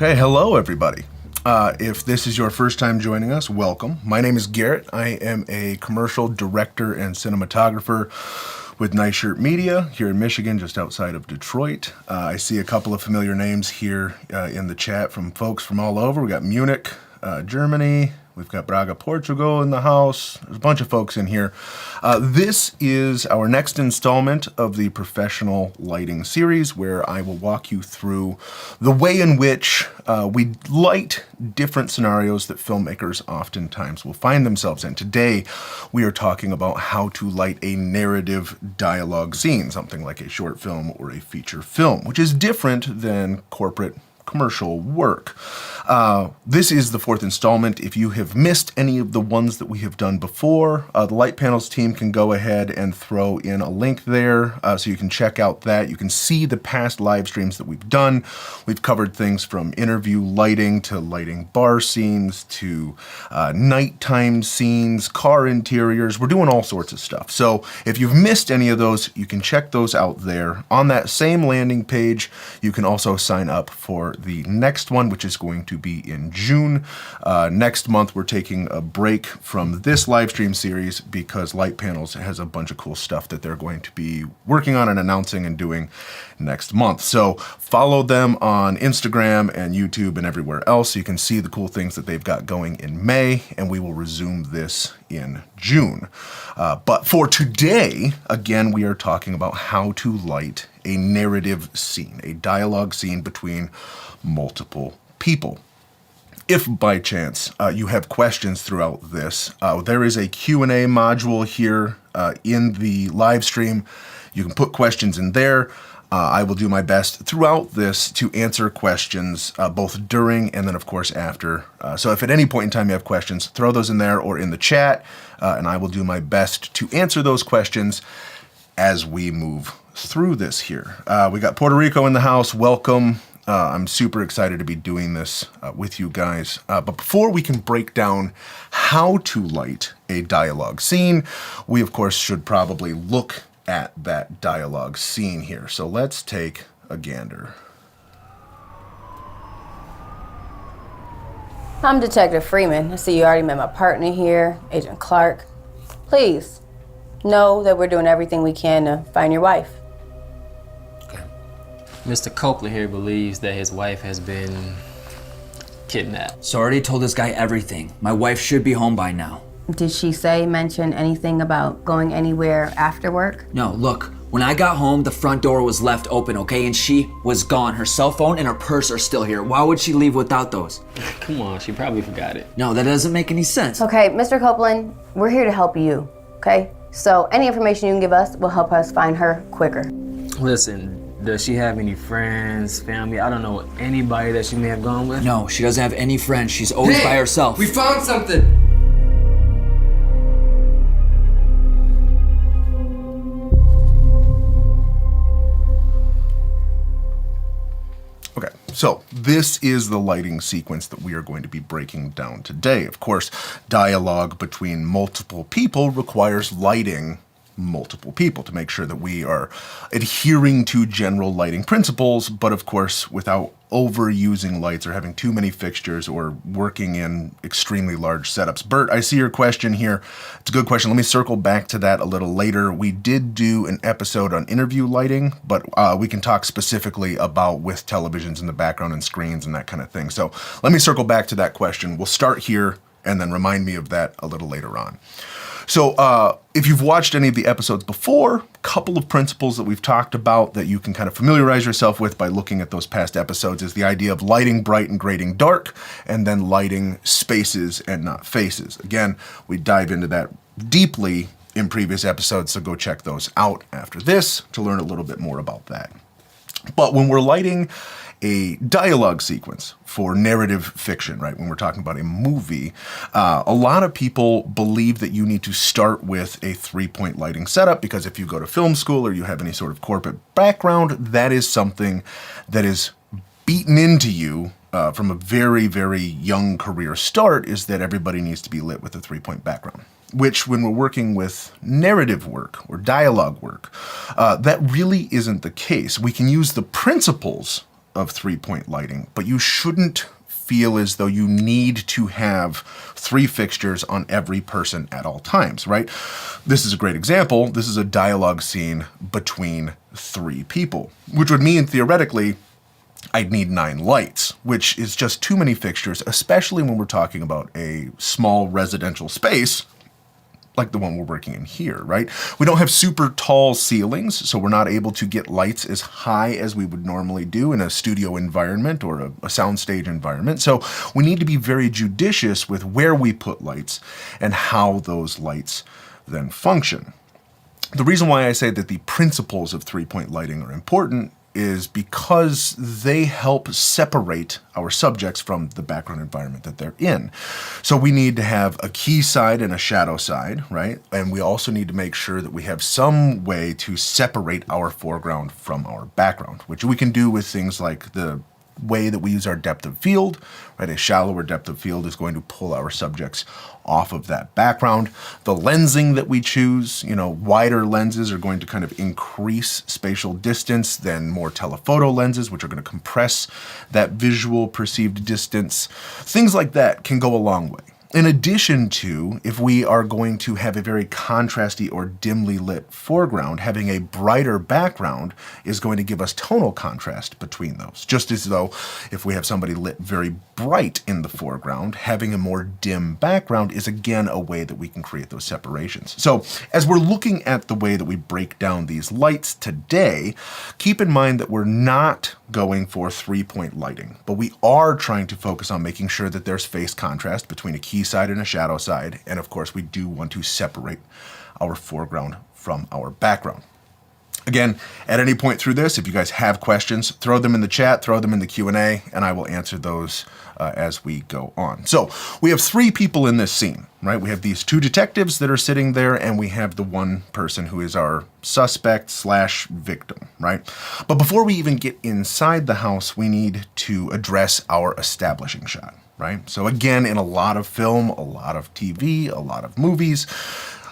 Okay, hello everybody. If this is your first time joining us, welcome. My name is Garrett. I am a commercial director and cinematographer with Nice Shirt Media here in Michigan, just outside of Detroit. I see a couple of familiar names here in the chat from folks from all over. We got Munich, Germany. We've got Braga, Portugal in the house. There's a bunch of folks in here. This is our next installment of the professional lighting series, where I will walk you through the way in which we light different scenarios that filmmakers oftentimes will find themselves in. Today, we are talking about how to light a narrative dialogue scene, something like a short film or a feature film, which is different than corporate commercial work. This is the fourth installment. If you have missed any of the ones that we have done before, the Light Panels team can go ahead and throw in a link there so you can check out that. You can see the past live streams that we've done. We've covered things from interview lighting to lighting bar scenes to nighttime scenes, car interiors. We're doing all sorts of stuff. So if you've missed any of those, you can check those out there. On that same landing page, you can also sign up for the next one, which is going to be in June. Next month, we're taking a break from this live stream series because Light Panels has a bunch of cool stuff that they're going to be working on and announcing and doing next month. So follow them on Instagram and YouTube and everywhere else so you can see the cool things that they've got going in May, and we will resume this in June. But for today, again, we are talking about how to light a narrative scene, a dialogue scene between multiple people. If by chance you have questions throughout this, there is a Q&A module here in the live stream. You can put questions in there. I will do my best throughout this to answer questions both during and then of course after. So if at any point in time you have questions, throw those in there or in the chat, and I will do my best to answer those questions as we move through this here. We got Puerto Rico in the house. Welcome. I'm super excited to be doing this with you guys. But before we can break down how to light a dialogue scene, we of course should probably look at that dialogue scene here. So let's take a gander. I'm Detective Freeman. I see you already met my partner here, Agent Clark. Please know that we're doing everything we can to find your wife. Mr. Copeland here believes that his wife has been kidnapped. So I already told this guy everything. My wife should be home by now. Did she mention anything about going anywhere after work? No, look, when I got home, the front door was left open, okay? And she was gone. Her cell phone and her purse are still here. Why would she leave without those? Come on, she probably forgot it. No, that doesn't make any sense. Okay, Mr. Copeland, we're here to help you, okay? So any information you can give us will help us find her quicker. Listen, does she have any friends, family? I don't know, anybody that she may have gone with? No, she doesn't have any friends. She's always by herself. We found something! Okay, so this is the lighting sequence that we are going to be breaking down today. Of course, dialogue between multiple people requires lighting multiple people to make sure that we are adhering to general lighting principles, but of course without overusing lights or having too many fixtures or working in extremely large setups. Bert, I see your question here. It's a good question. Let me circle back to that a little later. We did do an episode on interview lighting, but we can talk specifically about with televisions in the background and screens and that kind of thing. So let me circle back to that question. We'll start here and then remind me of that a little later on. So if you've watched any of the episodes before, a couple of principles that we've talked about that you can kind of familiarize yourself with by looking at those past episodes is the idea of lighting bright and grading dark, and then lighting spaces and not faces. Again, we dive into that deeply in previous episodes, so go check those out after this to learn a little bit more about that. But when we're lighting a dialogue sequence for narrative fiction, right? When we're talking about a movie, a lot of people believe that you need to start with a 3-point lighting setup because if you go to film school or you have any sort of corporate background, that is something that is beaten into you from a very, very young career start, is that everybody needs to be lit with a 3-point background. Which, when we're working with narrative work or dialogue work, that really isn't the case. We can use the principles of 3-point lighting, but you shouldn't feel as though you need to have 3 fixtures on every person at all times, right? This is a great example. This is a dialogue scene between 3 people, which would mean theoretically I'd need 9 lights, which is just too many fixtures, especially when we're talking about a small residential space like the one we're working in here, right? We don't have super tall ceilings, so we're not able to get lights as high as we would normally do in a studio environment or a soundstage environment. So we need to be very judicious with where we put lights and how those lights then function. The reason why I say that the principles of 3-point lighting are important is because they help separate our subjects from the background environment that they're in. So we need to have a key side and a shadow side, right? And we also need to make sure that we have some way to separate our foreground from our background, which we can do with things like the way that we use our depth of field, right? A shallower depth of field is going to pull our subjects off of that background. The lensing that we choose, wider lenses are going to kind of increase spatial distance than more telephoto lenses, which are going to compress that visual perceived distance. Things like that can go a long way. In addition to, if we are going to have a very contrasty or dimly lit foreground, having a brighter background is going to give us tonal contrast between those. Just as though if we have somebody lit very bright in the foreground, having a more dim background is again a way that we can create those separations. So as we're looking at the way that we break down these lights today, keep in mind that we're not going for 3-point lighting, but we are trying to focus on making sure that there's face contrast between a key side and a shadow side. And of course, we do want to separate our foreground from our background. Again, at any point through this, if you guys have questions, throw them in the chat, throw them in the Q&A, and I will answer those as we go on. So we have 3 people in this scene, right? We have these 2 detectives that are sitting there, and we have the one person who is our suspect / victim, right? But before we even get inside the house, we need to address our establishing shot, right? So again, in a lot of film, a lot of TV, a lot of movies,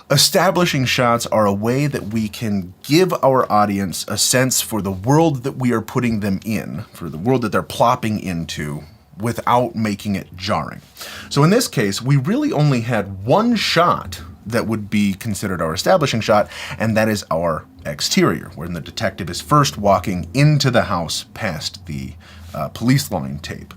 establishing shots are a way that we can give our audience a sense for the world that we are putting them in, for the world that they're plopping into, without making it jarring. So in this case, we really only had one shot that would be considered our establishing shot, and that is our exterior, when the detective is first walking into the house past the police line tape.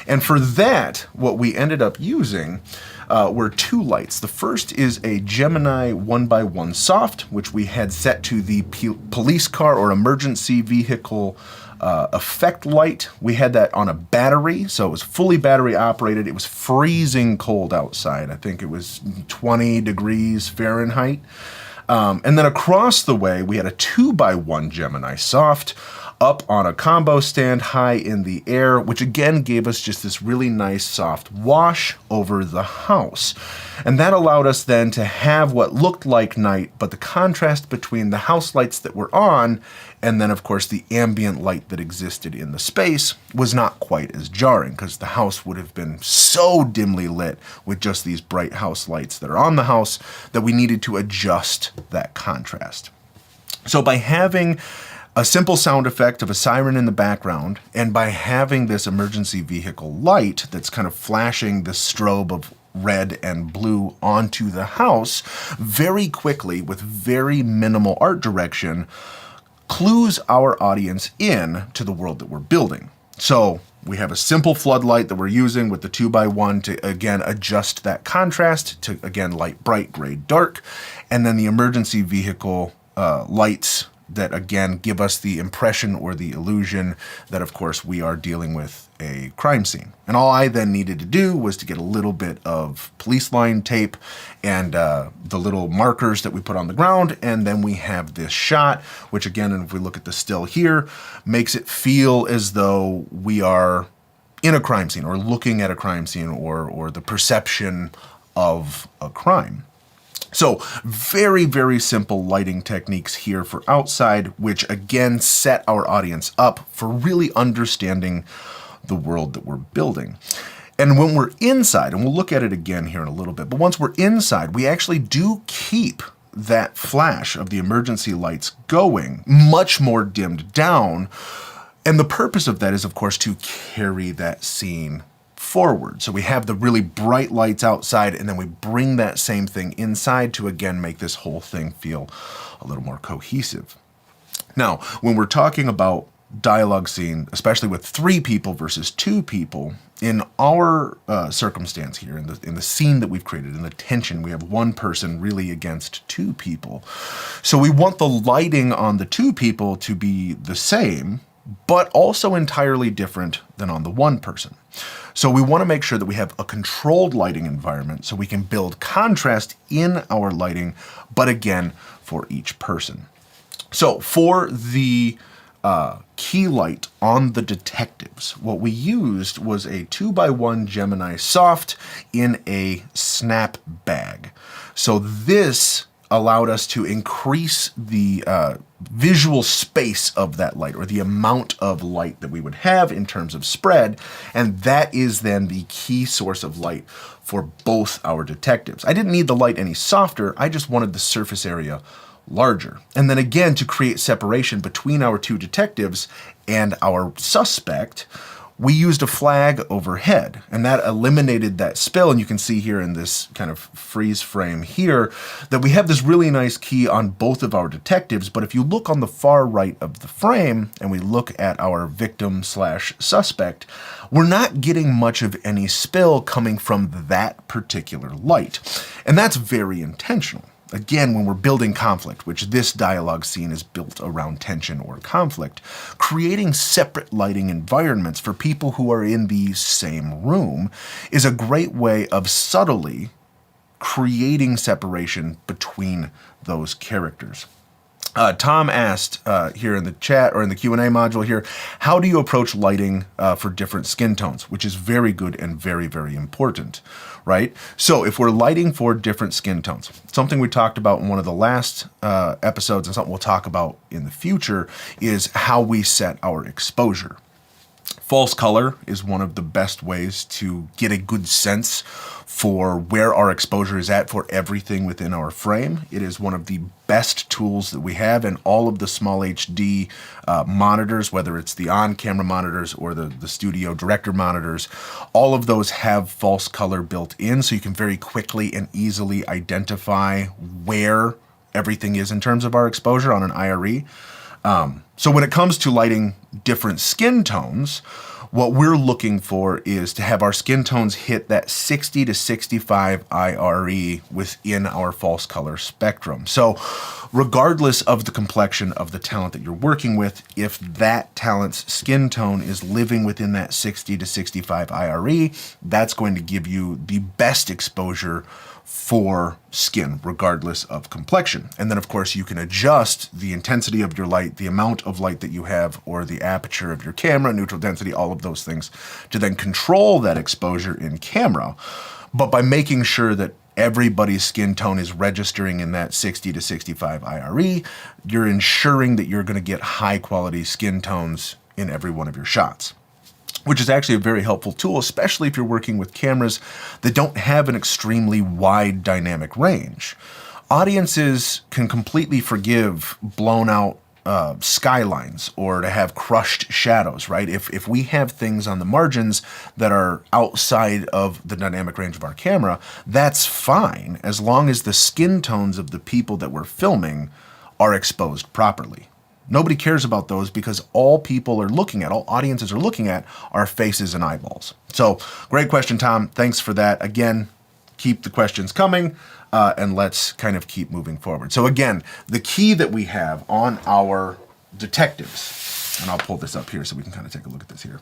And for that, what we ended up using were 2 lights. The first is a Gemini 1x1 soft, which we had set to the police car or emergency vehicle effect light. We had that on a battery, so it was fully battery operated. It was freezing cold outside. I think it was 20 degrees Fahrenheit. And then across the way, we had a 2x1 Gemini soft up on a combo stand high in the air, which again gave us just this really nice soft wash over the house. And that allowed us then to have what looked like night, but the contrast between the house lights that were on and then of course the ambient light that existed in the space was not quite as jarring, because the house would have been so dimly lit with just these bright house lights that are on the house that we needed to adjust that contrast. So by having a simple sound effect of a siren in the background, and by having this emergency vehicle light that's kind of flashing this strobe of red and blue onto the house, very quickly, with very minimal art direction, clues our audience in to the world that we're building. So we have a simple floodlight that we're using with the 2x1 to, again, adjust that contrast to, again, light, bright, gray, dark, and then the emergency vehicle lights that again give us the impression or the illusion that of course we are dealing with a crime scene. And all I then needed to do was to get a little bit of police line tape and the little markers that we put on the ground, and then we have this shot, which again, and if we look at the still here, makes it feel as though we are in a crime scene or looking at a crime scene or the perception of a crime. So very, very simple lighting techniques here for outside, which again set our audience up for really understanding the world that we're building. And when we're inside, and we'll look at it again here in a little bit, but once we're inside, we actually do keep that flash of the emergency lights going much more dimmed down. And the purpose of that is, of course, to carry that scene forward. So we have the really bright lights outside, and then we bring that same thing inside to, again, make this whole thing feel a little more cohesive. Now, when we're talking about dialogue scene, especially with 3 people versus 2 people, in our circumstance here, in the scene that we've created, in the tension, we have 1 person really against 2 people. So we want the lighting on the 2 people to be the same, but also entirely different than on the 1 person. So we want to make sure that we have a controlled lighting environment so we can build contrast in our lighting, but again, for each person. So for the key light on the detectives, what we used was a 2x1 Gemini soft in a snap bag. So this allowed us to increase the visual space of that light, or the amount of light that we would have in terms of spread, and that is then the key source of light for both our detectives. I didn't need the light any softer, I just wanted the surface area larger. And then again, to create separation between our 2 detectives and our suspect, we used a flag overhead, and that eliminated that spill. And you can see here in this kind of freeze frame here that we have this really nice key on both of our detectives. But if you look on the far right of the frame and we look at our victim/suspect, we're not getting much of any spill coming from that particular light. And that's very intentional. Again, when we're building conflict, which this dialogue scene is built around tension or conflict, creating separate lighting environments for people who are in the same room is a great way of subtly creating separation between those characters. Tom asked here in the chat, or in the Q&A module here, how do you approach lighting for different skin tones, which is very good and very, very important, right? So if we're lighting for different skin tones, something we talked about in one of the last episodes and something we'll talk about in the future is how we set our exposure. False color is one of the best ways to get a good sense for where our exposure is at for everything within our frame. It is one of the best tools that we have, and all of the small HD monitors, whether it's the on-camera monitors or the studio director monitors, all of those have false color built in, so you can very quickly and easily identify where everything is in terms of our exposure on an IRE. So when it comes to lighting different skin tones, what we're looking for is to have our skin tones hit that 60 to 65 IRE within our false color spectrum. So regardless of the complexion of the talent that you're working with, if that talent's skin tone is living within that 60 to 65 IRE, that's going to give you the best exposure for skin, regardless of complexion. And then, of course, you can adjust the intensity of your light, the amount of light that you have, or the aperture of your camera, neutral density, all of those things, to then control that exposure in camera. But by making sure that everybody's skin tone is registering in that 60 to 65 IRE, you're ensuring that you're going to get high quality skin tones in every one of your shots, which is actually a very helpful tool, especially if you're working with cameras that don't have an extremely wide dynamic range. Audiences can completely forgive blown out skylines or to have crushed shadows, right? If we have things on the margins that are outside of the dynamic range of our camera, that's fine as long as the skin tones of the people that we're filming are exposed properly. Nobody cares about those because all people are looking at, all audiences are looking at, are faces and eyeballs. So, great question, Tom. Thanks for that. Again, keep the questions coming, and let's kind of keep moving forward. So again, the key that we have on our detectives, and I'll pull this up here so we can kind of take a look at this here.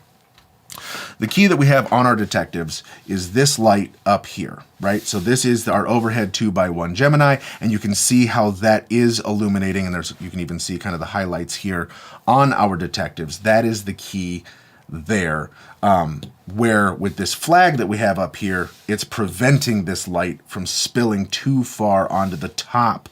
The key that we have on our detectives is this light up here, right? So this is our overhead 2x1 Gemini, and you can see how that is illuminating, and you can even see kind of the highlights here on our detectives. That is the key there, where with this flag that we have up here, it's preventing this light from spilling too far onto the top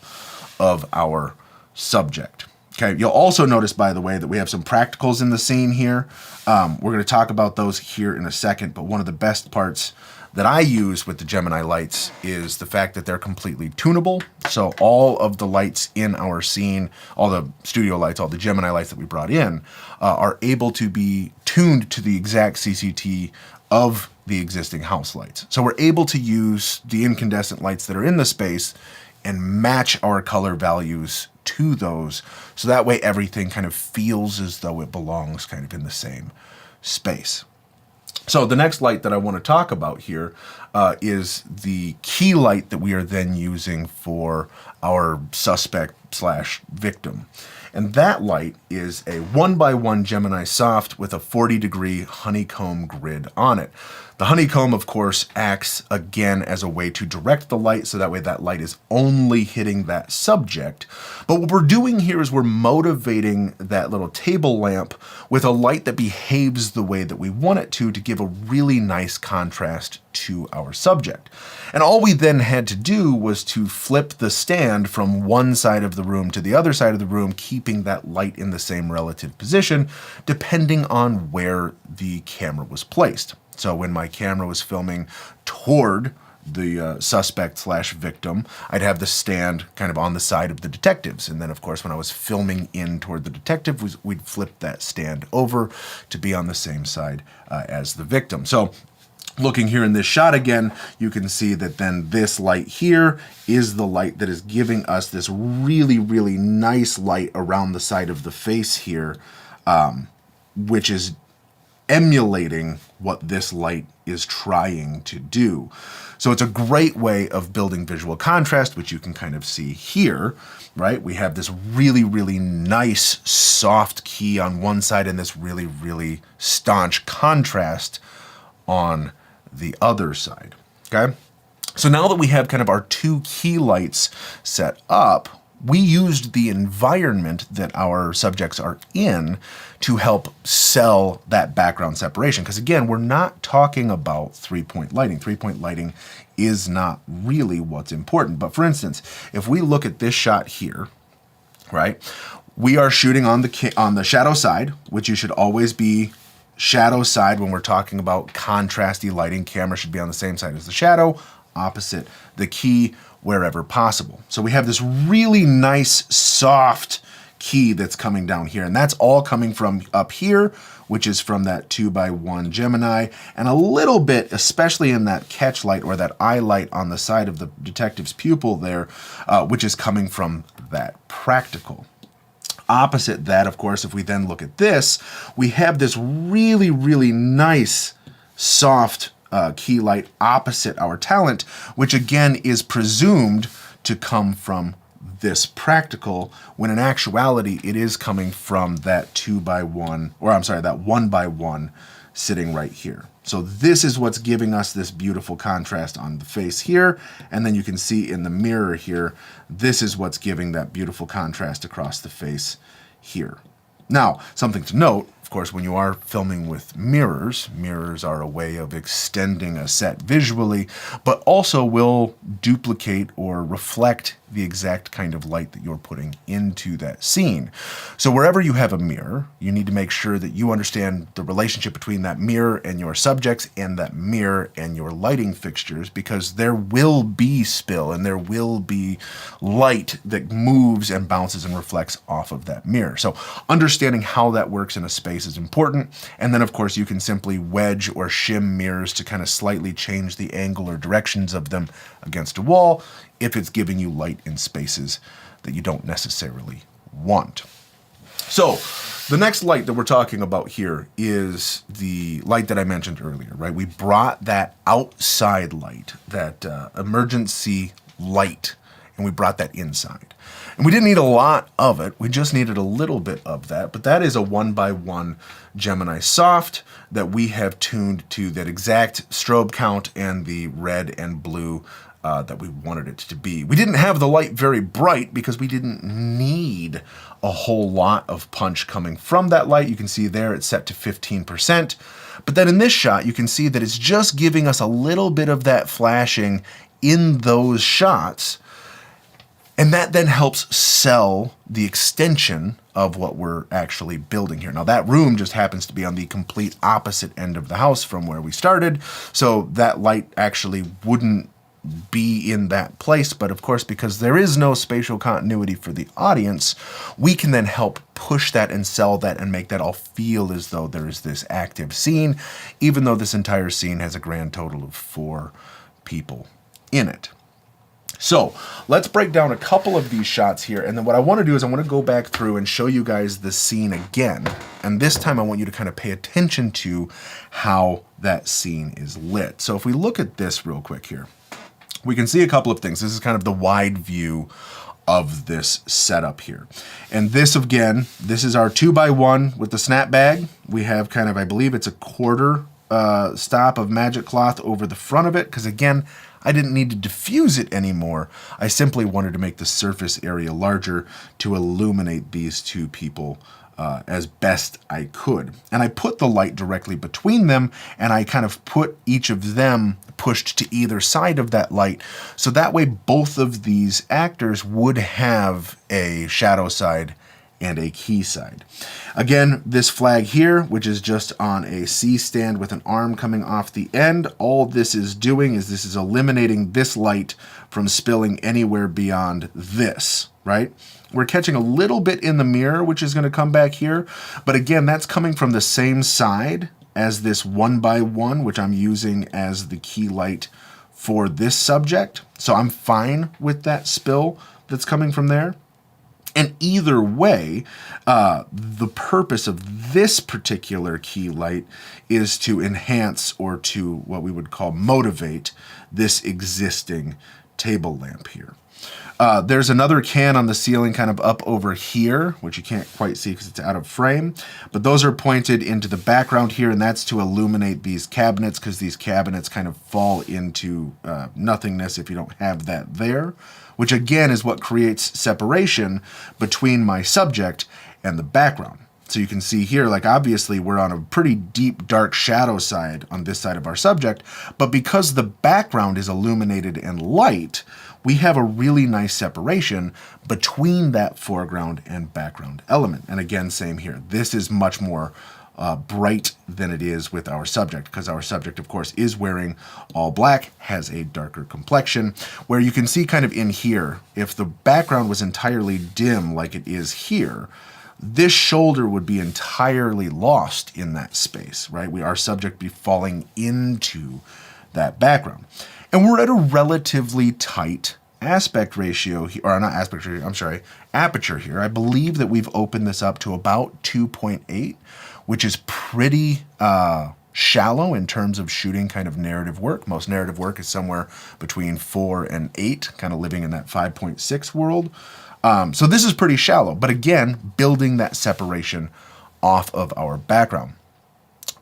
of our subject. Okay, you'll also notice, by the way, that we have some practicals in the scene here. We're going to talk about those here in a second, but one of the best parts that I use with the Gemini lights is the fact that they're completely tunable. So all of the lights in our scene, all the studio lights, all the Gemini lights that we brought in, are able to be tuned to the exact CCT of the existing house lights. So we're able to use the incandescent lights that are in the space and match our color values to those. So that way everything kind of feels as though it belongs kind of in the same space. So the next light that I want to talk about here is the key light that we are then using for our suspect slash victim. And that light is a 1x1 Gemini soft with a 40-degree honeycomb grid on it. The honeycomb, of course, acts again as a way to direct the light, so that way that light is only hitting that subject. But what we're doing here is we're motivating that little table lamp with a light that behaves the way that we want it to give a really nice contrast to our subject. And all we then had to do was to flip the stand from one side of the room to the other side of the room, keeping that light in the same relative position, depending on where the camera was placed. So when my camera was filming toward the suspect slash victim, I'd have the stand kind of on the side of the detectives. And then, of course, when I was filming in toward the detective, we'd flip that stand over to be on the same side as the victim. So looking here in this shot again, you can see that then this light here is the light that is giving us this really, really nice light around the side of the face here, which is emulating what this light is trying to do. So it's a great way of building visual contrast, which you can kind of see here, right? We have this really, really nice soft key on one side and this really, really staunch contrast on the other side, okay? So now that we have kind of our two key lights set up, we used the environment that our subjects are in to help sell that background separation. Because again, we're not talking about three-point lighting. Three-point lighting is not really what's important. But for instance, if we look at this shot here, right, we are shooting on the shadow side, which you should always be shadow side when we're talking about contrasty lighting. Camera should be on the same side as the shadow, opposite the key, wherever possible. So we have this really nice soft key that's coming down here, and that's all coming from up here, which is from that 2x1 Gemini, and a little bit, especially in that catch light or that eye light on the side of the detective's pupil there, which is coming from that practical. Opposite that, of course, if we then look at this, we have this really, really nice soft key light opposite our talent, which again is presumed to come from this practical, when in actuality it is coming from that 2x1, or I'm sorry, that 1x1 sitting right here. So this is what's giving us this beautiful contrast on the face here, and then you can see in the mirror here, this is what's giving that beautiful contrast across the face here. Now, something to note, of course, when you are filming with mirrors, mirrors are a way of extending a set visually, but also will duplicate or reflect the exact kind of light that you're putting into that scene. So wherever you have a mirror, you need to make sure that you understand the relationship between that mirror and your subjects and that mirror and your lighting fixtures, because there will be spill and there will be light that moves and bounces and reflects off of that mirror. So understanding how that works in a space is important. And then of course you can simply wedge or shim mirrors to kind of slightly change the angle or directions of them against a wall if it's giving you light in spaces that you don't necessarily want. So the next light that we're talking about here is the light that I mentioned earlier, right? We brought that outside light, that emergency light, and we brought that inside. And we didn't need a lot of it, we just needed a little bit of that, but that is a 1x1 Gemini soft that we have tuned to that exact strobe count and the red and blue that we wanted it to be. We didn't have the light very bright because we didn't need a whole lot of punch coming from that light. You can see there it's set to 15%. But then in this shot, you can see that it's just giving us a little bit of that flashing in those shots. And that then helps sell the extension of what we're actually building here. Now, that room just happens to be on the complete opposite end of the house from where we started, so that light actually wouldn't be in that place. But of course, because there is no spatial continuity for the audience, we can then help push that and sell that and make that all feel as though there is this active scene, even though this entire scene has a grand total of 4 people in it. So let's break down a couple of these shots here, and then what I want to do is I want to go back through and show you guys the scene again. And this time I want you to kind of pay attention to how that scene is lit. So if we look at this real quick here, we can see a couple of things. This is kind of the wide view of this setup here. And this, again, this is our 2x1 with the snap bag. We have kind of, I believe it's a quarter stop of magic cloth over the front of it, because again, I didn't need to diffuse it anymore. I simply wanted to make the surface area larger to illuminate these 2 people as best I could. And I put the light directly between them, and I kind of put each of them pushed to either side of that light, so that way both of these actors would have a shadow side and a key side. Again, this flag here, which is just on a C stand with an arm coming off the end, all this is doing is this is eliminating this light from spilling anywhere beyond this, right? We're catching a little bit in the mirror, which is going to come back here, but again, that's coming from the same side as this 1x1, which I'm using as the key light for this subject. So I'm fine with that spill that's coming from there. And either way, the purpose of this particular key light is to enhance, or to what we would call motivate, this existing table lamp here. There's another can on the ceiling kind of up over here, which you can't quite see because it's out of frame, but those are pointed into the background here, and that's to illuminate these cabinets, because these cabinets kind of fall into nothingness if you don't have that there, which again is what creates separation between my subject and the background. So you can see here, like obviously we're on a pretty deep dark shadow side on this side of our subject, but because the background is illuminated and light, we have a really nice separation between that foreground and background element. And again, same here. This is much more bright than it is with our subject, because our subject, of course, is wearing all black, has a darker complexion, where you can see kind of in here, if the background was entirely dim like it is here, this shoulder would be entirely lost in that space, right? Our subject be falling into that background. And we're at a relatively tight aspect ratio, or not aspect ratio, I'm sorry, aperture here. I believe that we've opened this up to about 2.8, which is pretty shallow in terms of shooting kind of narrative work. Most narrative work is somewhere between 4 and 8, kind of living in that 5.6 world. So this is pretty shallow, but again, building that separation off of our background.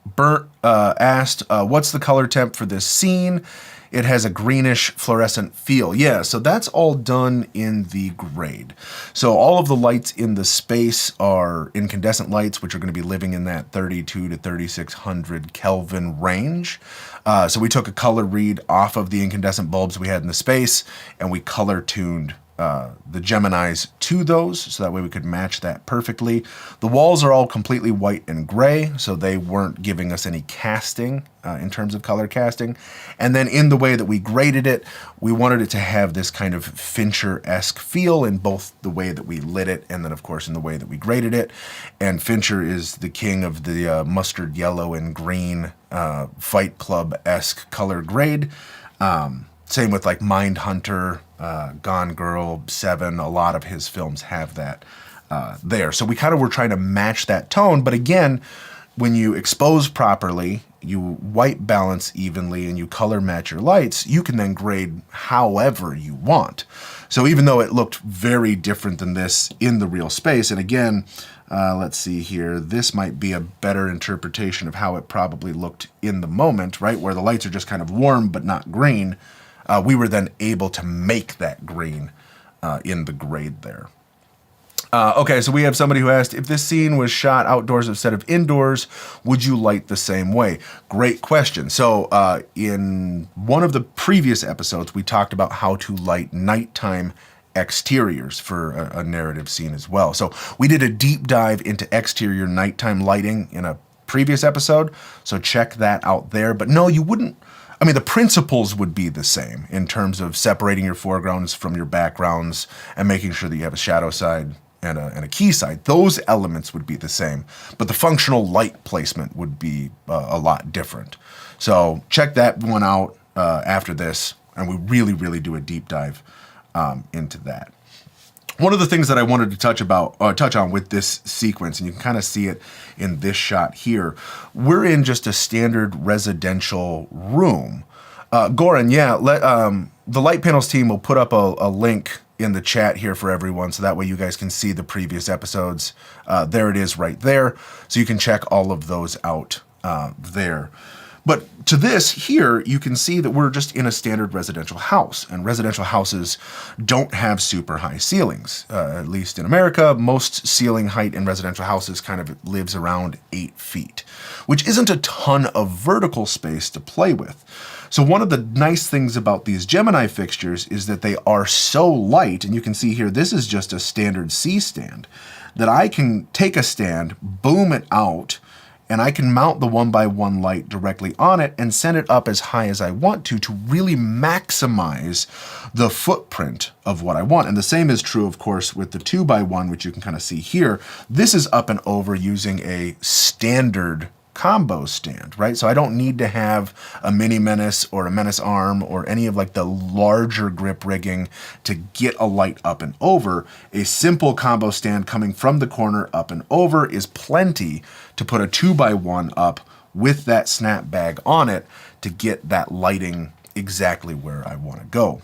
Bert asked, what's the color temp for this scene? It has a greenish fluorescent feel. Yeah, so that's all done in the grade. So all of the lights in the space are incandescent lights, which are going to be living in that 32 to 3600 Kelvin range. So we took a color read off of the incandescent bulbs we had in the space, and we color tuned the Geminis to those, so that way we could match that perfectly. The walls are all completely white and gray, so they weren't giving us any casting in terms of color casting. And then in the way that we graded it, we wanted it to have this kind of Fincher-esque feel in both the way that we lit it and then, of course, in the way that we graded it. And Fincher is the king of the mustard yellow and green Fight Club-esque color grade. Same with like Mindhunter, Gone Girl, Seven. A lot of his films have that there. So we kind of were trying to match that tone. But again, when you expose properly, you white balance evenly, and you color match your lights, you can then grade however you want. So even though it looked very different than this in the real space, and again, let's see here, this might be a better interpretation of how it probably looked in the moment, right? Where the lights are just kind of warm but not green. We were then able to make that green in the grade there. Okay, so we have somebody who asked, if this scene was shot outdoors instead of indoors, would you light the same way? Great question. So in one of the previous episodes, we talked about how to light nighttime exteriors for a narrative scene as well. So we did a deep dive into exterior nighttime lighting in a previous episode, so check that out there. But no, you wouldn't, I mean, the principles would be the same in terms of separating your foregrounds from your backgrounds and making sure that you have a shadow side and a key side. Those elements would be the same, but the functional light placement would be a lot different. So check that one out after this, and we really do a deep dive into that. One of the things that I wanted to touch on with this sequence, and you can kind of see it in this shot here, we're in just a standard residential room. Goran, yeah, the Light Panels team will put up a link in the chat here for everyone, so that way you guys can see the previous episodes. There it is right there, so you can check all of those out there. But to this here, you can see that we're just in a standard residential house, and residential houses don't have super high ceilings. At least in America, most ceiling height in residential houses kind of lives around 8 feet, which isn't a ton of vertical space to play with. So one of the nice things about these Gemini fixtures is that they are so light, and you can see here, this is just a standard C stand, that I can take a stand, boom it out, and I can mount the 1x1 light directly on it and send it up as high as I want to really maximize the footprint of what I want. And the same is true, of course, with the 2x1, which you can kind of see here. This is up and over using a standard combo stand, right? So I don't need to have a mini menace or a menace arm or any of like the larger grip rigging to get a light up and over. A simple combo stand coming from the corner up and over is plenty to put a 2x1 up with that snap bag on it to get that lighting exactly where I want to go.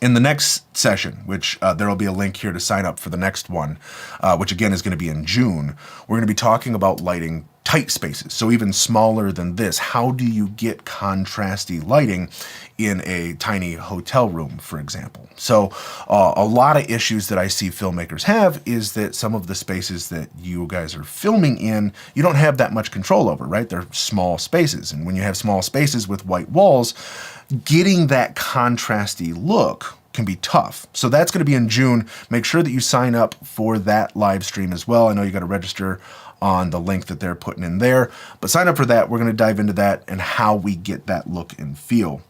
In the next session, which there will be a link here to sign up for the next one, which again is going to be in June, we're going to be talking about lighting tight spaces, so even smaller than this. How do you get contrasty lighting in a tiny hotel room, for example? So a lot of issues that I see filmmakers have is that some of the spaces that you guys are filming in, you don't have that much control over, right? They're small spaces, and when you have small spaces with white walls, getting that contrasty look can be tough. So that's going to be in June. Make sure that you sign up for that live stream as well. I know you got to register on the link that they're putting in there, but sign up for that. We're going to dive into that and how we get that look and feel.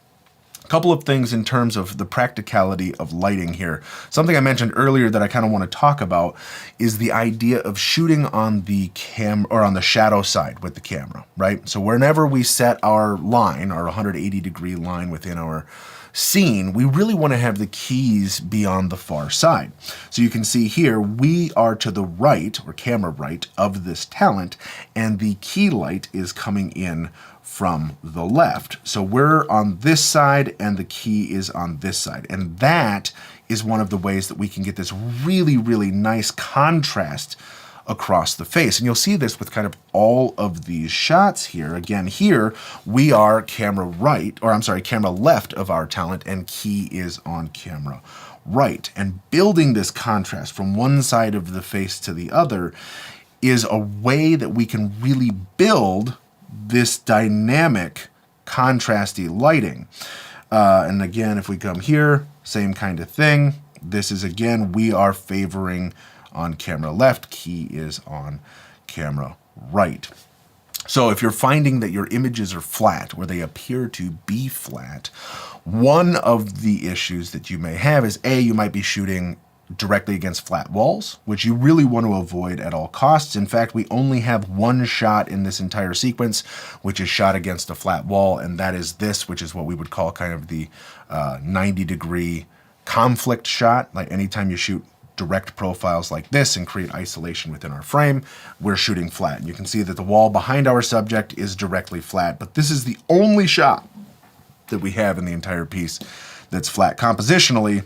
A couple of things in terms of the practicality of lighting here. Something I mentioned earlier that I kind of want to talk about is the idea of shooting on the cam or on the shadow side with the camera, right? So whenever we set our line, our 180-degree line within our scene, we really want to have the keys be on the far side. So you can see here, we are to the right, or camera right, of this talent, and the key light is coming in from the left. So we're on this side, and the key is on this side. And that is one of the ways that we can get this really nice contrast across the face. And you'll see this with kind of all of these shots here. Again, here we are camera left of our talent, and key is on camera right. And building this contrast from one side of the face to the other is a way that we can really build this dynamic contrasty lighting. And again, if we come here, same kind of thing. This is, again, we are favoring on camera left, key is on camera right. So if you're finding that your images are flat, or they appear to be flat, one of the issues that you may have is you might be shooting directly against flat walls, which you really want to avoid at all costs. In fact, we only have one shot in this entire sequence, which is shot against a flat wall, and that is this, which is what we would call kind of the 90-degree conflict shot. Like anytime you shoot direct profiles like this and create isolation within our frame, we're shooting flat. And you can see that the wall behind our subject is directly flat, but this is the only shot that we have in the entire piece that's flat. Compositionally,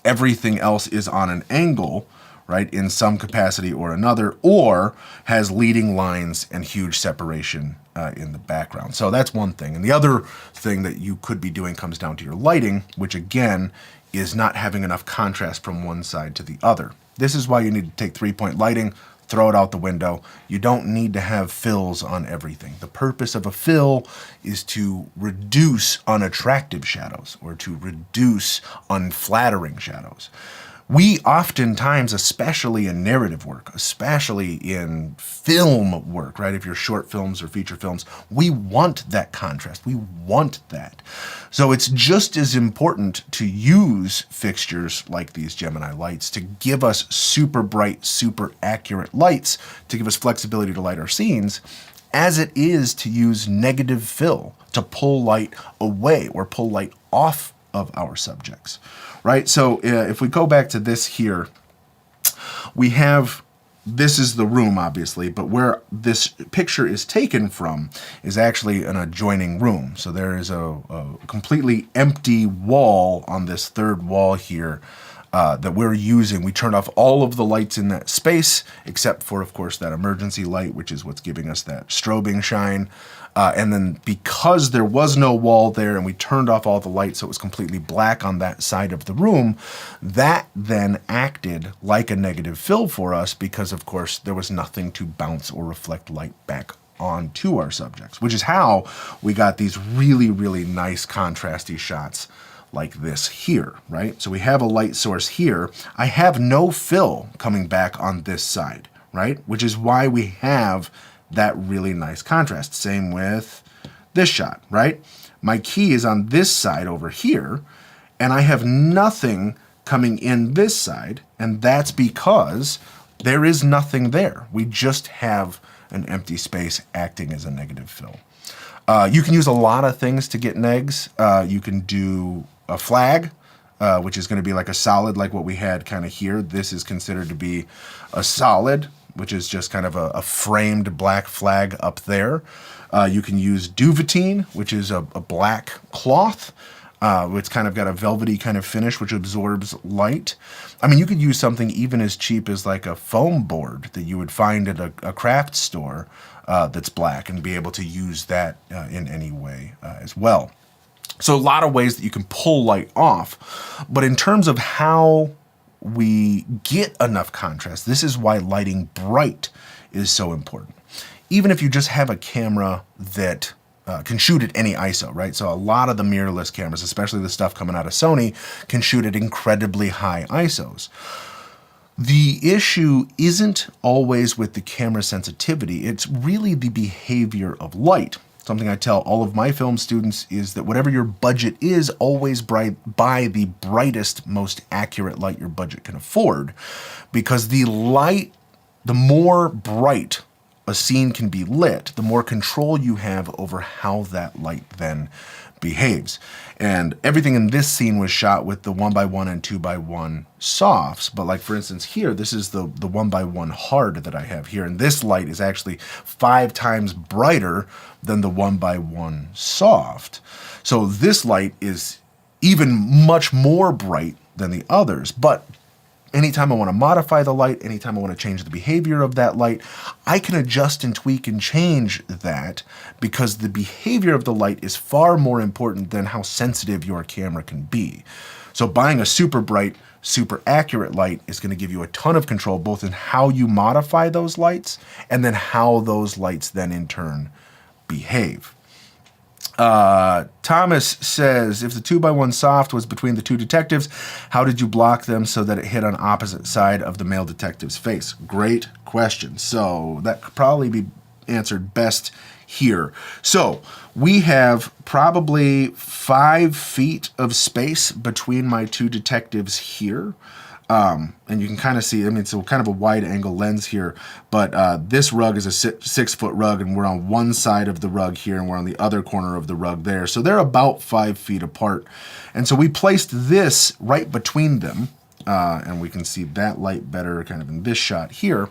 everything else is on an angle, right, in some capacity or another, or has leading lines and huge separation in the background. So that's one thing. And the other thing that you could be doing comes down to your lighting, which again is not having enough contrast from one side to the other. This is why you need to take 3-point lighting, throw it out the window. You don't need to have fills on everything. The purpose of a fill is to reduce unattractive shadows or to reduce unflattering shadows. We oftentimes, especially in narrative work, especially in film work, right? If you're short films or feature films, we want that contrast. We want that. So it's just as important to use fixtures like these Gemini lights to give us super bright, super accurate lights, to give us flexibility to light our scenes, as it is to use negative fill to pull light away or pull light off of our subjects, right? So if we go back to this here, we have, this is the room obviously, but where this picture is taken from is actually an adjoining room. So there is a completely empty wall on this third wall here that we're using. We turned off all of the lights in that space, except for, of course, that emergency light, which is what's giving us that strobing shine. And then because there was no wall there and we turned off all the lights so it was completely black on that side of the room, that then acted like a negative fill for us because, of course, there was nothing to bounce or reflect light back onto our subjects, which is how we got these really, really nice contrasty shots like this here, right? So we have a light source here. I have no fill coming back on this side, right? Which is why we have that really nice contrast. Same with this shot, right? My key is on this side over here, and I have nothing coming in this side, and that's because there is nothing there. We just have an empty space acting as a negative fill. You can use a lot of things to get negs. You can do a flag, which is going to be like a solid, like what we had kind of here. This is considered to be a solid, which is just kind of a framed black flag up there. You can use duvetine, which is a black cloth. It's kind of got a velvety kind of finish, which absorbs light. I mean, you could use something even as cheap as like a foam board that you would find at a craft store that's black and be able to use that in any way as well. So a lot of ways that you can pull light off. But in terms of how we get enough contrast, this is why lighting bright is so important. Even if you just have a camera that can shoot at any ISO, right? So a lot of the mirrorless cameras, especially the stuff coming out of Sony, can shoot at incredibly high ISOs. The issue isn't always with the camera sensitivity, it's really the behavior of light. Something I tell all of my film students is that whatever your budget is, always buy the brightest, most accurate light your budget can afford. Because the light, the more bright a scene can be lit, the more control you have over how that light then behaves. And everything in this scene was shot with the 1x1 and 2x1 softs, but like for instance here, this is the 1x1 hard that I have here, and this light is actually 5 times brighter than the 1x1 soft. So this light is even much more bright than the others, but anytime I want to modify the light, anytime I want to change the behavior of that light, I can adjust and tweak and change that because the behavior of the light is far more important than how sensitive your camera can be. So buying a super bright, super accurate light is going to give you a ton of control both in how you modify those lights and then how those lights then in turn behave. Thomas says, if the 2x1 soft was between the two detectives, how did you block them so that it hit on opposite side of the male detective's face? Great question. So that could probably be answered best here. So we have probably 5 feet of space between my two detectives here. And you can kind of see, I mean, it's kind of a wide angle lens here, but this rug is a 6-foot rug and we're on one side of the rug here and we're on the other corner of the rug there. So they're about 5 feet apart. And so we placed this right between them, and we can see that light better kind of in this shot here.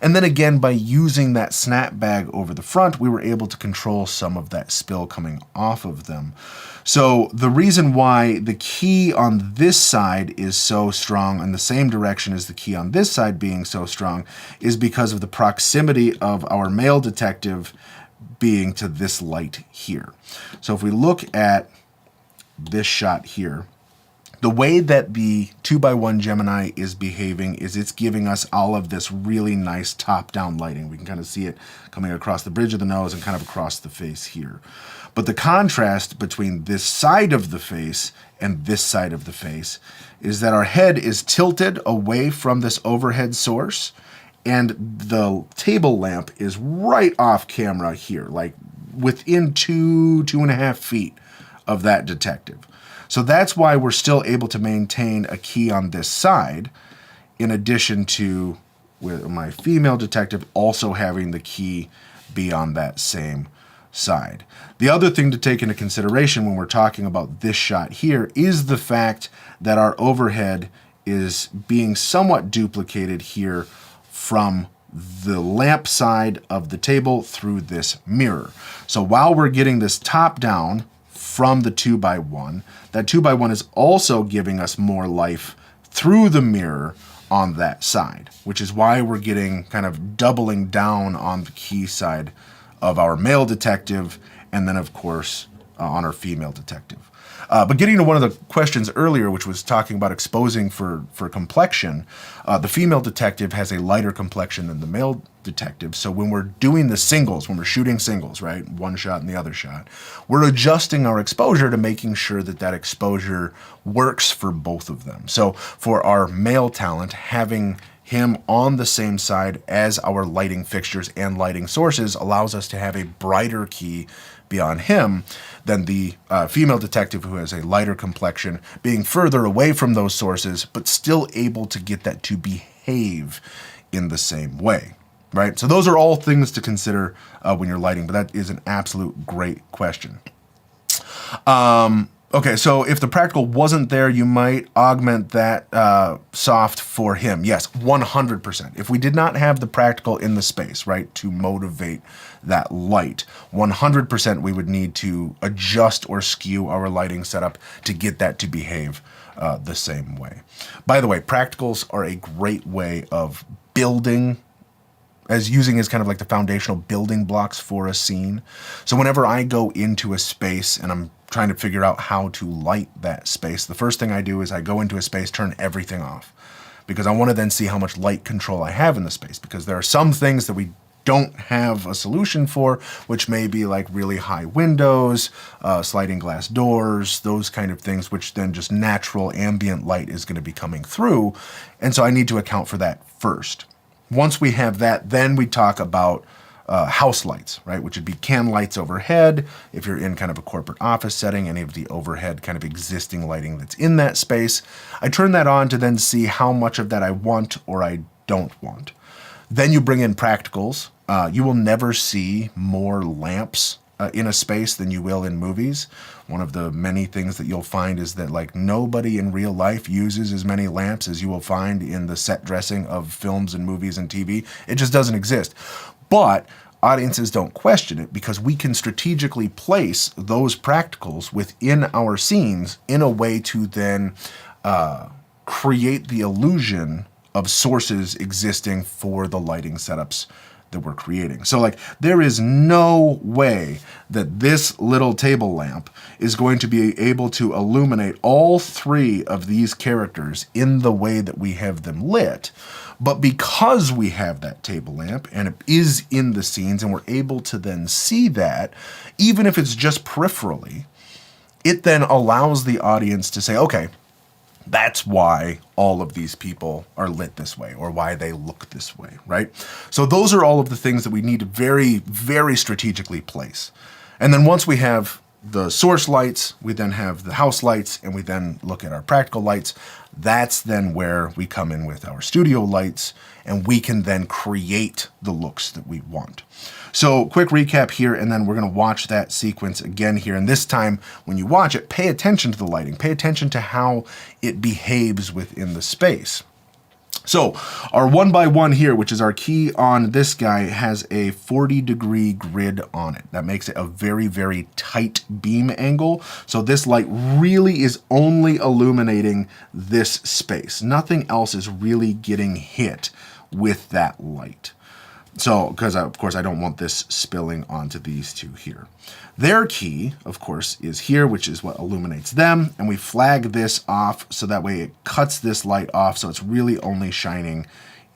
And then again, by using that snap bag over the front, we were able to control some of that spill coming off of them. So the reason why the key on this side is so strong in the same direction as the key on this side being so strong is because of the proximity of our male detective being to this light here. So if we look at this shot here, The way that the 2x1 Gemini is behaving is it's giving us all of this really nice top-down lighting. We can kind of see it coming across the bridge of the nose and kind of across the face here. But the contrast between this side of the face and this side of the face is that our head is tilted away from this overhead source, and the table lamp is right off camera here, like within 2.5 feet of that detective. So that's why we're still able to maintain a key on this side, in addition to with my female detective also having the key be on that same side. The other thing to take into consideration when we're talking about this shot here is the fact that our overhead is being somewhat duplicated here from the lamp side of the table through this mirror. So while we're getting this top down from the 2x1, that 2x1 is also giving us more life through the mirror on that side, which is why we're getting kind of doubling down on the key side of our male detective, and then of course on our female detective. But getting to one of the questions earlier, which was talking about exposing for complexion, the female detective has a lighter complexion than the male detective. So when we're doing the singles, when we're shooting singles, right, one shot and the other shot, we're adjusting our exposure to making sure that that exposure works for both of them. So for our male talent, having him on the same side as our lighting fixtures and lighting sources allows us to have a brighter key beyond him than the female detective, who has a lighter complexion, being further away from those sources, but still able to get that to behave in the same way, right? So those are all things to consider when you're lighting, but that is an absolute great question. Okay, so if the practical wasn't there, you might augment that soft for him. Yes, 100%. If we did not have the practical in the space, right, to motivate that light, 100% we would need to adjust or skew our lighting setup to get that to behave the same way. By the way, practicals are a great way of building, using as kind of like the foundational building blocks for a scene. So whenever I go into a space and I'm trying to figure out how to light that space, the first thing I do is I go into a space, turn everything off, because I want to then see how much light control I have in the space, because there are some things that we don't have a solution for, which may be like really high windows, sliding glass doors, those kind of things, which then just natural ambient light is going to be coming through. And so I need to account for that first. Once we have that, then we talk about house lights, right? Which would be can lights overhead. If you're in kind of a corporate office setting, any of the overhead kind of existing lighting that's in that space, I turn that on to then see how much of that I want or I don't want. Then you bring in practicals. You will never see more lamps in a space than you will in movies. One of the many things that you'll find is that like nobody in real life uses as many lamps as you will find in the set dressing of films and movies and TV. It just doesn't exist. But audiences don't question it because we can strategically place those practicals within our scenes in a way to then create the illusion of sources existing for the lighting setups that we're creating. So like there is no way that this little table lamp is going to be able to illuminate all three of these characters in the way that we have them lit. But because we have that table lamp and it is in the scenes and we're able to then see that, even if it's just peripherally, it then allows the audience to say, okay, that's why all of these people are lit this way or why they look this way, right? So those are all of the things that we need to very, very strategically place. And then once we have the source lights, we then have the house lights, and we then look at our practical lights. That's then where we come in with our studio lights, and we can then create the looks that we want. So quick recap here, and then we're going to watch that sequence again here. And this time, when you watch it, pay attention to the lighting. Pay attention to how it behaves within the space. So our 1x1 here, which is our key on this guy, has a 40-degree grid on it. That makes it a very, very tight beam angle. So this light really is only illuminating this space. Nothing else is really getting hit with that light. So, because of course I don't want this spilling onto these two here. Their key, of course, is here, which is what illuminates them. And we flag this off so that way it cuts this light off. So it's really only shining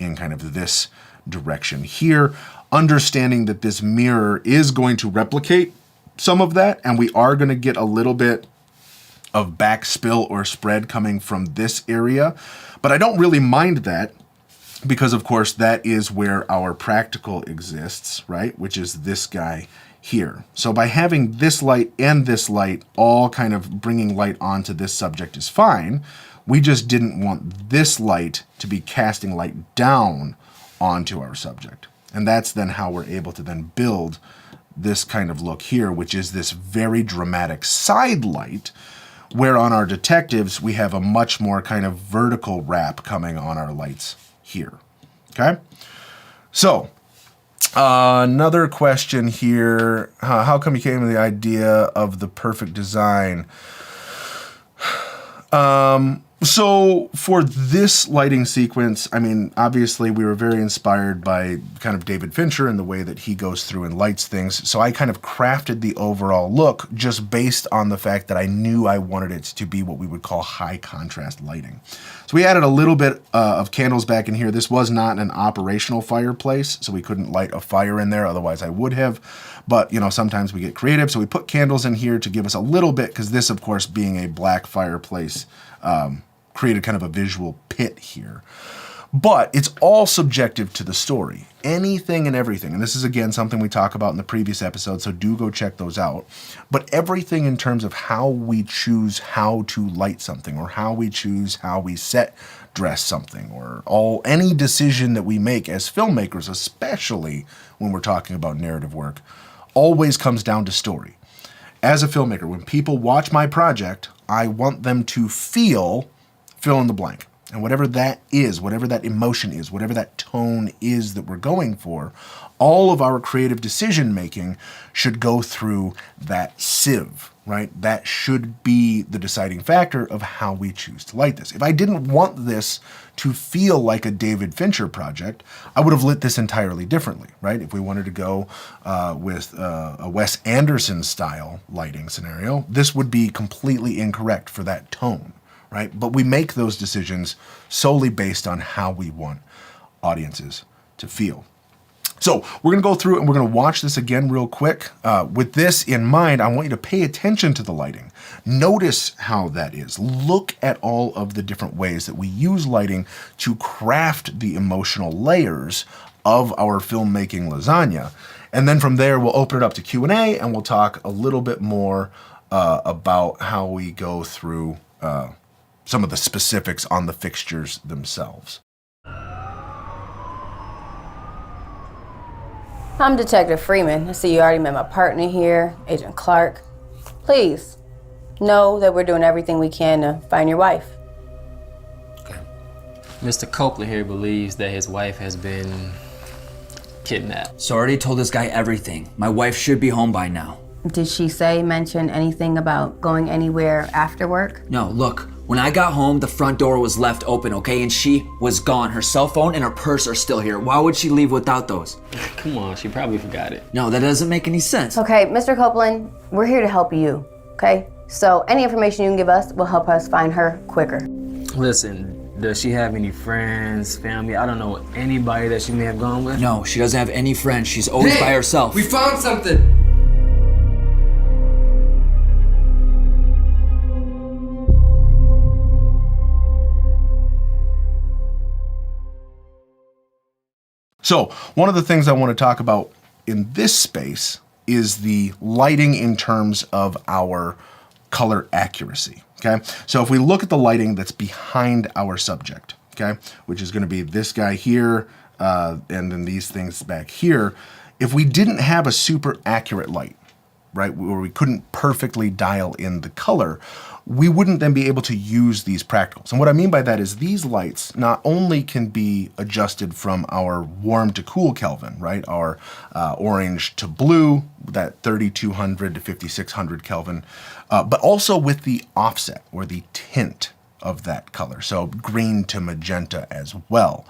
in kind of this direction here. Understanding that this mirror is going to replicate some of that. And we are going to get a little bit of backspill or spread coming from this area. But I don't really mind that, because of course that is where our practical exists, right? Which is this guy here. So by having this light and this light all kind of bringing light onto this subject is fine. We just didn't want this light to be casting light down onto our subject. And that's then how we're able to then build this kind of look here, which is this very dramatic side light, where on our detectives, we have a much more kind of vertical wrap coming on our lights here. Okay, so another question here. How come you came to the idea of the perfect design? So for this lighting sequence, I mean, obviously we were very inspired by kind of David Fincher and the way that he goes through and lights things. So I kind of crafted the overall look just based on the fact that I knew I wanted it to be what we would call high contrast lighting. So we added a little bit of candles back in here. This was not an operational fireplace, so we couldn't light a fire in there. Otherwise I would have. But, you know, sometimes we get creative. So we put candles in here to give us a little bit, because this, of course, being a black fireplace, created kind of a visual pit here. But it's all subjective to the story. Anything and everything. And this is, again, something we talk about in the previous episode, so do go check those out. But everything in terms of how we choose how to light something, or how we choose how we set dress something, or any decision that we make as filmmakers, especially when we're talking about narrative work, always comes down to story. As a filmmaker, when people watch my project, I want them to feel fill in the blank. And whatever that is, whatever that emotion is, whatever that tone is that we're going for, all of our creative decision making should go through that sieve, right? That should be the deciding factor of how we choose to light this. If I didn't want this to feel like a David Fincher project, I would have lit this entirely differently, right? If we wanted to go with a Wes Anderson style lighting scenario, this would be completely incorrect for that tone. Right? But we make those decisions solely based on how we want audiences to feel. So we're going to go through and we're going to watch this again real quick. With this in mind, I want you to pay attention to the lighting. Notice how that is. Look at all of the different ways that we use lighting to craft the emotional layers of our filmmaking lasagna. And then from there, we'll open it up to Q&A and we'll talk a little bit more about how we go through some of the specifics on the fixtures themselves. I'm Detective Freeman. I see you already met my partner here, Agent Clark. Please know that we're doing everything we can to find your wife. Okay. Mr. Copeland here believes that his wife has been kidnapped. So I already told this guy everything. My wife should be home by now. Did she mention anything about going anywhere after work? No, look. When I got home, the front door was left open, okay? And she was gone. Her cell phone and her purse are still here. Why would she leave without those? Come on, she probably forgot it. No, that doesn't make any sense. Okay, Mr. Copeland, we're here to help you, okay? So any information you can give us will help us find her quicker. Listen, does she have any friends, family? I don't know anybody that she may have gone with? No, she doesn't have any friends. She's always by herself. We found something! So one of the things I want to talk about in this space is the lighting in terms of our color accuracy, okay? So if we look at the lighting that's behind our subject, okay, which is going to be this guy here, and then these things back here, if we didn't have a super accurate light, right, where we couldn't perfectly dial in the color, we wouldn't then be able to use these practicals. And what I mean by that is these lights not only can be adjusted from our warm to cool Kelvin, right, our orange to blue, that 3200 to 5600 Kelvin, but also with the offset or the tint of that color. So green to magenta as well.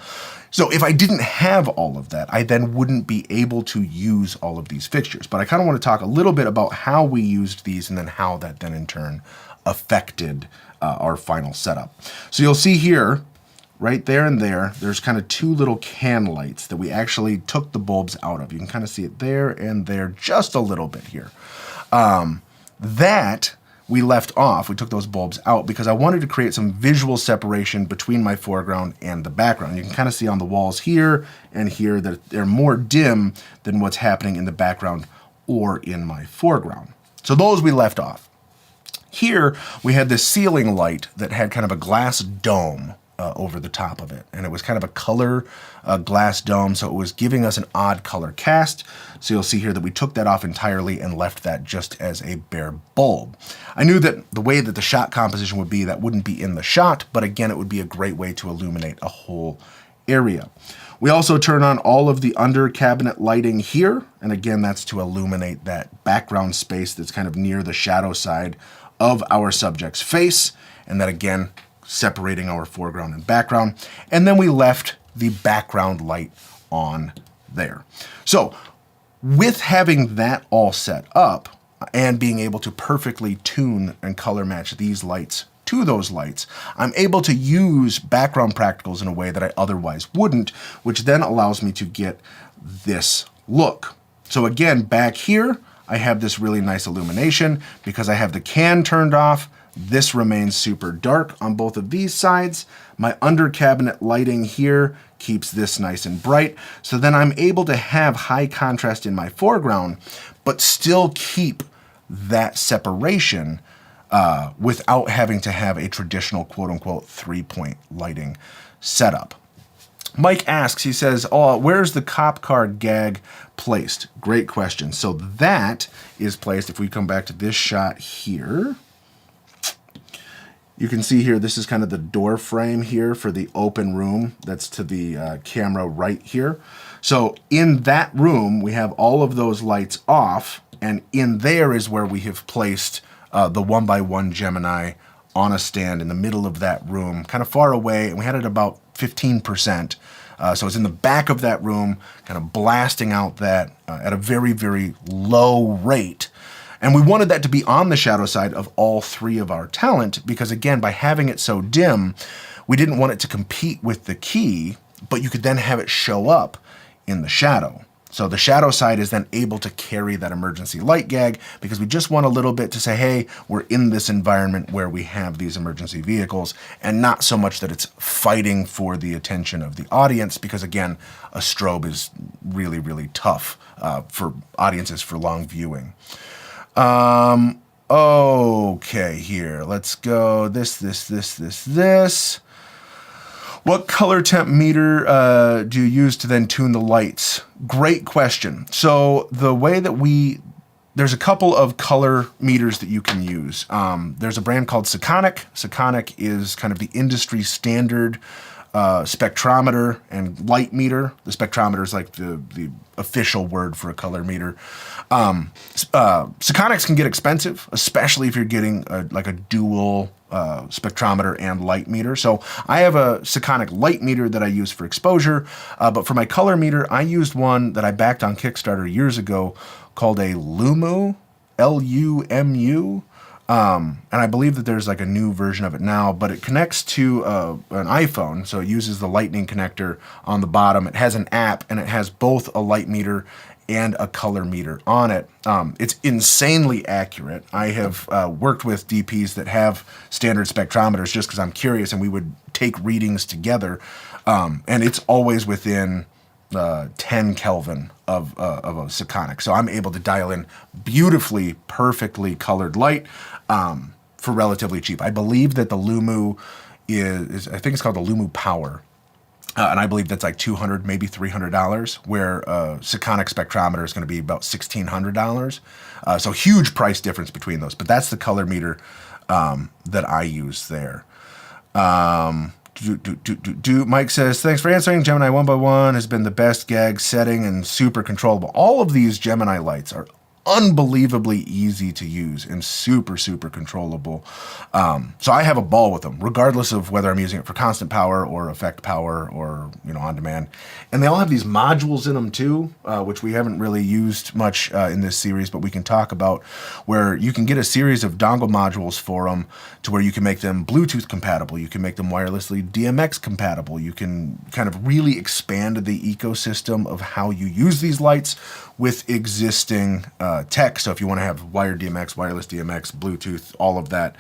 So if I didn't have all of that, I then wouldn't be able to use all of these fixtures. But I kind of want to talk a little bit about how we used these and then how that then in turn affected our final setup. So you'll see here, right there and there, there's kind of two little can lights that we actually took the bulbs out of. You can kind of see it there and there just a little bit here. That we left off, we took those bulbs out because I wanted to create some visual separation between my foreground and the background. You can kind of see on the walls here and here that they're more dim than what's happening in the background or in my foreground. So those we left off. Here we had this ceiling light that had kind of a glass dome over the top of it, and it was kind of a color glass dome, so it was giving us an odd color cast. So you'll see here that we took that off entirely and left that just as a bare bulb. I knew that the way that the shot composition would be, that wouldn't be in the shot, but again, it would be a great way to illuminate a whole area. We also turn on all of the under cabinet lighting here, and again, that's to illuminate that background space that's kind of near the shadow side of our subject's face, and that again, separating our foreground and background. And then we left the background light on there. So with having that all set up and being able to perfectly tune and color match these lights to those lights, I'm able to use background practicals in a way that I otherwise wouldn't, which then allows me to get this look. So again, back here, I have this really nice illumination because I have the can turned off. This remains super dark on both of these sides. My under cabinet lighting here keeps this nice and bright. So then I'm able to have high contrast in my foreground, but still keep that separation without having to have a traditional quote unquote 3-point lighting setup. Mike asks, he says, oh, where's the cop car gag placed? Great question. So that is placed, if we come back to this shot here, you can see here, this is kind of the door frame here for the open room that's to the camera right here. So in that room, we have all of those lights off, and in there is where we have placed the 1x1 Gemini on a stand in the middle of that room, kind of far away, and we had it about 15%. So it's in the back of that room, kind of blasting out that at a very, very low rate. And we wanted that to be on the shadow side of all three of our talent because, again, by having it so dim, we didn't want it to compete with the key, but you could then have it show up in the shadow. So the shadow side is then able to carry that emergency light gag because we just want a little bit to say, hey, we're in this environment where we have these emergency vehicles, and not so much that it's fighting for the attention of the audience because, again, a strobe is really, really tough for audiences for long viewing. Okay, here, let's go this. What color temp meter do you use to then tune the lights? Great question. So the way that there's a couple of color meters that you can use. There's a brand called Seconic. Seconic is kind of the industry standard spectrometer and light meter. The spectrometer is like the official word for a color meter. Seconics can get expensive, especially if you're getting like a dual spectrometer and light meter. So I have a Seconic light meter that I use for exposure, but for my color meter, I used one that I backed on Kickstarter years ago called a Lumu, L-U-M-U. And I believe that there's like a new version of it now, but it connects to an iPhone. So it uses the lightning connector on the bottom. It has an app and it has both a light meter and a color meter on it. It's insanely accurate. I have worked with DPs that have standard spectrometers just because I'm curious, and we would take readings together. And it's always within 10 Kelvin of a Seconic. So I'm able to dial in beautifully, perfectly colored light for relatively cheap. I believe that the Lumu is I think it's called the Lumu Power. And I believe that's like $200, maybe $300, where a Seconic spectrometer is going to be about $1,600. So huge price difference between those. But that's the color meter that I use there. Mike says, thanks for answering. Gemini 1x1 has been the best gag setting and super controllable. All of these Gemini lights are unbelievably easy to use and super, super controllable. So I have a ball with them, regardless of whether I'm using it for constant power or effect power or, on demand. And they all have these modules in them too, which we haven't really used much in this series, but we can talk about, where you can get a series of dongle modules for them to where you can make them Bluetooth compatible. You can make them wirelessly DMX compatible. You can kind of really expand the ecosystem of how you use these lights with existing tech. So if you want to have wired DMX, wireless DMX, Bluetooth, all of that,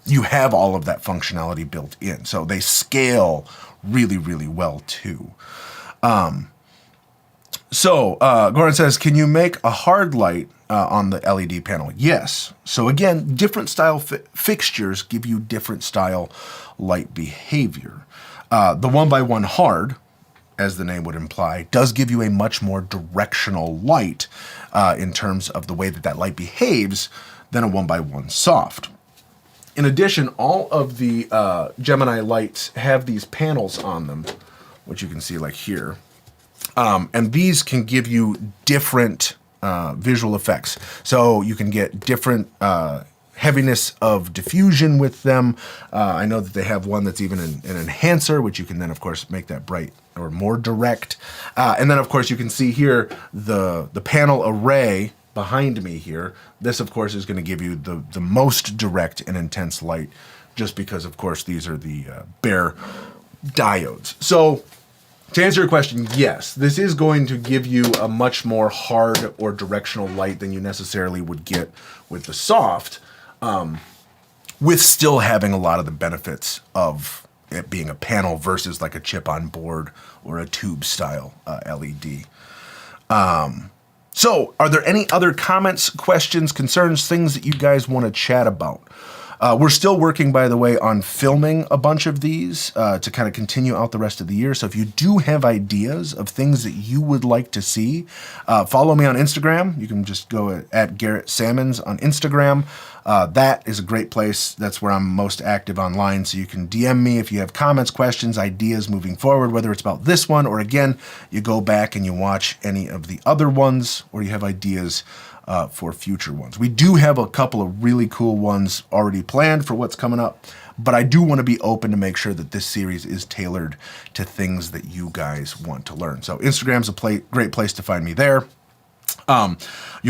you have all of that functionality built in. So they scale really, really well too. Gordon says, can you make a hard light on the LED panel? Yes. So again, different style fixtures give you different style light behavior. The 1x1 hard, as the name would imply, does give you a much more directional light in terms of the way that light behaves than a 1x1 soft. In addition, all of the Gemini lights have these panels on them, which you can see like here. And these can give you different visual effects. So you can get different heaviness of diffusion with them. I know that they have one that's even an enhancer, which you can then, of course, make that bright or more direct. And then, of course, you can see here the panel array behind me here. This, of course, is going to give you the most direct and intense light, just because, of course, these are the bare diodes. So to answer your question, yes, this is going to give you a much more hard or directional light than you necessarily would get with the soft, with still having a lot of the benefits of it being a panel versus like a chip on board or a tube style LED. So are there any other comments, questions, concerns, things that you guys want to chat about? We're still working, by the way, on filming a bunch of these to kind of continue out the rest of the year. So if you do have ideas of things that you would like to see, follow me on Instagram. You can just go at Garrett Sammons on Instagram. That is a great place. That's where I'm most active online. So you can DM me if you have comments, questions, ideas moving forward, whether it's about this one or, again, you go back and you watch any of the other ones, or you have ideas for future ones. We do have a couple of really cool ones already planned for what's coming up, but I do want to be open to make sure that this series is tailored to things that you guys want to learn. So Instagram's a great place to find me there. You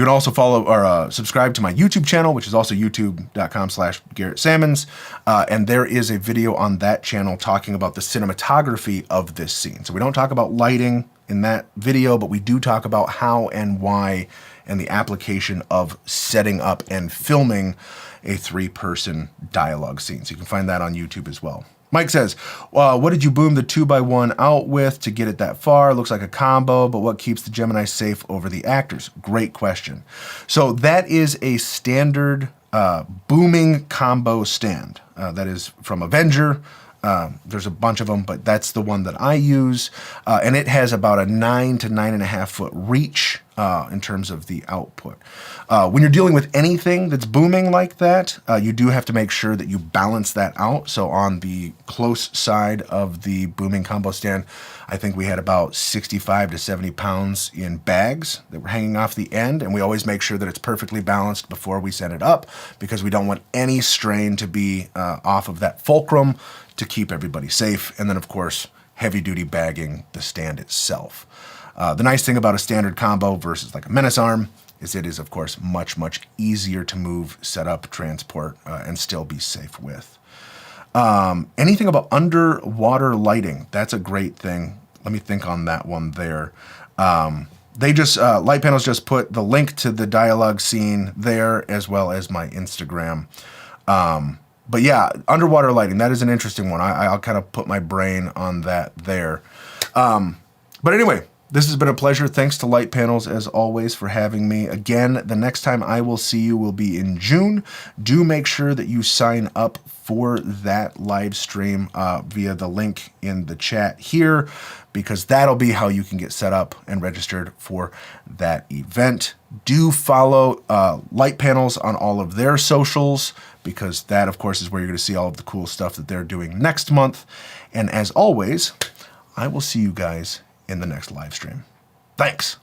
can also follow or subscribe to my YouTube channel, which is also youtube.com/Garrett Sammons. And there is a video on that channel talking about the cinematography of this scene. So we don't talk about lighting in that video, but we do talk about how and why and the application of setting up and filming a 3-person dialogue scene. So you can find that on YouTube as well. Mike says, what did you boom the 2x1 out with to get it that far? Looks like a combo, but what keeps the Gemini safe over the actors? Great question. So that is a standard booming combo stand. That is from Avenger. There's a bunch of them, but that's the one that I use. And it has about a 9 to 9.5 foot reach in terms of the output. When you're dealing with anything that's booming like that, you do have to make sure that you balance that out. So on the close side of the booming combo stand, I think we had about 65 to 70 pounds in bags that were hanging off the end. And we always make sure that it's perfectly balanced before we set it up, because we don't want any strain to be off of that fulcrum to keep everybody safe. And then, of course, heavy duty bagging the stand itself. The nice thing about a standard combo versus like a menace arm is it is, of course, much, much easier to move, set up, transport, and still be safe with. Anything about underwater lighting? That's a great thing. Let me think on that one there. They just, Light Panels just put the link to the dialogue scene there, as well as my Instagram. But yeah, underwater lighting, that is an interesting one. I'll kind of put my brain on that there. But anyway, this has been a pleasure. Thanks to Light Panels, as always, for having me. Again, the next time I will see you will be in June. Do make sure that you sign up for that live stream via the link in the chat here, because that'll be how you can get set up and registered for that event. Do follow Light Panels on all of their socials, because that, of course, is where you're going to see all of the cool stuff that they're doing next month. And as always, I will see you guys in the next live stream. Thanks.